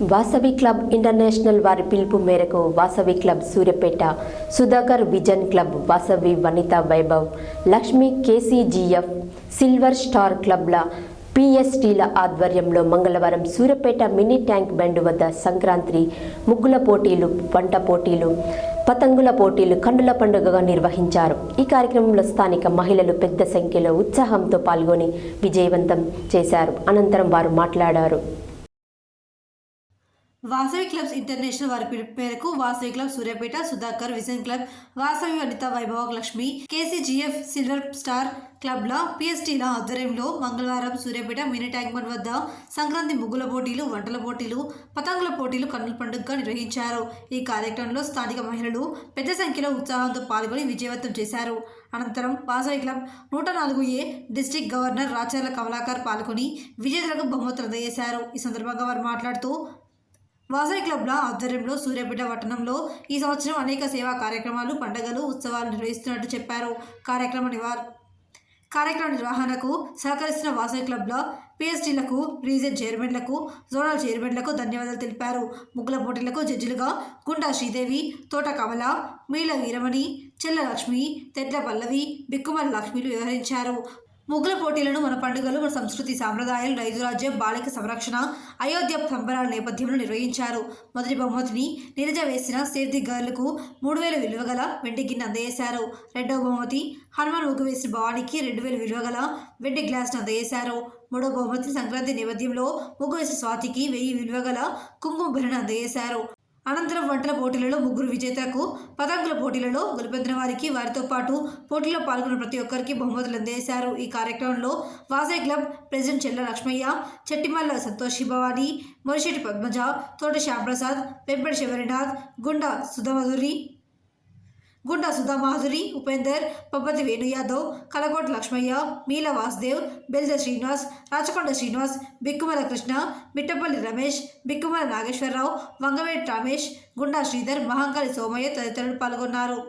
Vasavi club international వారి పిలుపు మేరకు Vasavi club Suryapet, Sudhakar vision club, Vasavi Vanitha Vaibhav, Lakshmi KCGF, silver star క్లబ్ల పిఎస్టీల ఆధ్వర్యంలో మంగళవారం సూర్యాపేట మినీ ట్యాంక్ బండ్ వద్ద సంక్రాంతి ముగ్గుల పోటీలు, వంట పోటీలు, పతంగుల పోటీలు కన్నుల పండుగగా నిర్వహించారు. ఈ కార్యక్రమంలో స్థానిక మహిళలు పెద్ద సంఖ్యలో ఉత్సాహంతో పాల్గొని విజయవంతం చేశారు. అనంతరం వారు మాట్లాడారు. వాసవి క్లబ్స్ ఇంటర్నేషనల్ వారి పిలుపు మేరకు Vasavi club Suryapet, Sudhakar vision club, Vasavi Vanitha Vaibhav, Lakshmi KCGF, silver star క్లబ్ల పిఎస్టీల ఆధ్వర్యంలో మంగళవారం సూర్యాపేట మినీ ట్యాంక్ బండ్ వద్ద సంక్రాంతి ముగ్గుల పోటీలు, వంటల పోటీలు, పతంగుల పోటీలు కన్నుల పండుగగా నిర్వహించారు. ఈ కార్యక్రమంలో స్థానిక మహిళలు పెద్ద సంఖ్యలో ఉత్సాహంతో పాల్గొని విజయవంతం చేశారు. అనంతరం Vasavi club 104A district governor Racharla Kamalakar పాల్గొని విజేతలకు బహుమతులు అందజేశారు. ఈ సందర్భంగా వారు మాట్లాడుతూ వాసవి క్లబ్ల ఆధ్వర్యంలో సూర్యాపేట పట్టణంలో ఈ సంవత్సరం అనేక సేవా కార్యక్రమాలు, పండుగలు, ఉత్సవాలు నిర్వహిస్తున్నట్టు చెప్పారు. కార్యక్రమ నిర్వహణకు సహకరిస్తున్న వాసవి క్లబ్ల పిఎస్టీలకు, రీజన్ చైర్మన్లకు, జోనల్ చైర్మన్లకు ధన్యవాదాలు తెలిపారు. ముగ్గుల పోటీలకు జడ్జిలుగా గుండా శ్రీదేవి, తోట కమల, మీల వీరమణి, చెల్ల లక్ష్మి, తెట్ల పల్లవి, బిక్కుమల లక్ష్మిలు వ్యవహరించారు. ముగ్గుల పోటీలను మన పండుగలు, మన సంస్కృతి సాంప్రదాయాలు, రైతు రాజ్యం, బాలిక సంరక్షణ, అయోధ్య సంబరాల నేపథ్యంలో నిర్వహించారు. మొదటి బహుమతిని నీరజ వేసిన సేవ్ ది గర్ల్కు 3000 విలువ గల వెండి గిన్నె అందజేశారు. రెండవ బహుమతి హనుమాన్ ముగ్గు వేసిన భవానికి 2000 విలువ గల వెండి గ్లాస్ను అందజేశారు. మూడవ బహుమతి సంక్రాంతి నేపథ్యంలో ముగ్గు వేసిన స్వాతికి 1000 విలువ గల కుంకుమ భరణ అందజేశారు. అనంతరం వంటల పోటీలలో ముగ్గురు విజేతలకు, పతంగుల పోటీలలో గెలుపొందిన వారికి, వారితో పాటు పోటీలో పాల్గొన్న ప్రతి ఒక్కరికి బహుమతులు అందజేశారు. ఈ కార్యక్రమంలో వాసవి క్లబ్ ప్రెసిడెంట్ చెల్ల లక్ష్మయ్య, చెట్టిమల్ల సంతోషి భవాని, మొరిశెట్టి పద్మజ, తోటి శ్యాంప్రసాద్, వెంపటి శబరినాథ్, గుండా సుధామాధురి, ఉపేందర్, పబ్బతి వేణు యాదవ్, కలకోట లక్ష్మయ్య, మీల వాసుదేవ్, బెల్ద శ్రీనివాస్, రాచకొండ శ్రీనివాస్, బిక్కుమల కృష్ణ, మిట్టపల్లి రమేష్, బిక్కుమల నాగేశ్వరరావు, వంగవేటి రమేష్, గుండా శ్రీధర్, మహంకాళి సోమయ్య తదితరులు పాల్గొన్నారు.